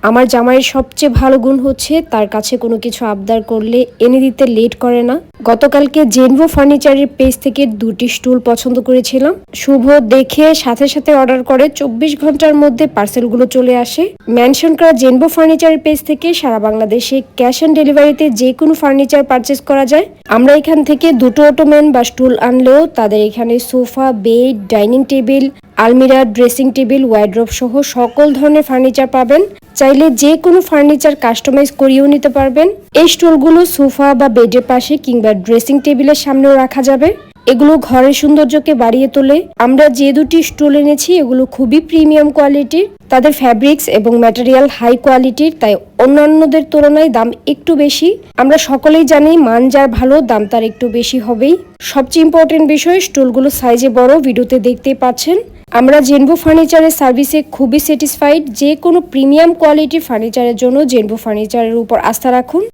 আমার জামাইয়ের সবচেয়ে ভালো গুণ হচ্ছে তার কাছে কোনো কিছু আবদার করলে এনে দিতে লেট করে না। গতকালকে জেনভো ফার্নিচারের পেজ থেকে 2টি স্টুল পছন্দ করেছিলাম। শুভ দেখে সাথে সাথে অর্ডার করে 24 ঘন্টার মধ্যে পার্সেলগুলো চলে আসে। মেনশন করা জেনভো ফার্নিচারের পেজ থেকে সারা বাংলাদেশে ক্যাশ অন ডেলিভারিতে যে কোনো ফার্নিচার পারচেস করা যায়। আমরা এখান থেকে 2টো অটোম্যান বা স্টুল আনলেও তাদের এখানে সোফা, বেড, ডাইনিং টেবিল, আলমিরা, ড্রেসিং টেবিল, ওয়ার্ড্রোব সহ সকল ধরনের ফার্নিচার পাবেন। চাইলে যে কোনো ফার্নিচার কাস্টমাইজ করিয়েও নিতে পারবেন। এই স্টুলগুলো সোফা বা বেডের পাশে কিংবা ড্রেসিং টেবিলের সামনেও রাখা যাবে। এগুলো ঘরের সৌন্দর্যকে বাড়িয়ে তোলে। আমরা যে 2টি স্টুল এনেছি এগুলো খুবই প্রিমিয়াম কোয়ালিটির। তাদের ফ্যাব্রিক্স এবং ম্যাটেরিয়াল হাই কোয়ালিটির, তাই অন্যান্যদের তুলনায় দাম একটু বেশি। আমরা সকলেই জানি মান যার ভালো দাম তার একটু বেশি হবেই। সবচেয়ে ইম্পর্টেন্ট বিষয় স্টুলগুলো সাইজে বড়, ভিডিওতে দেখতেই পাচ্ছেন। আমরা জেনভো ফার্নিচারের সার্ভিসে খুবই স্যাটিসফাইড। যে কোনো প্রিমিয়াম কোয়ালিটির ফার্নিচারের জন্য জেনভো ফার্নিচারের উপর আস্থা রাখুন।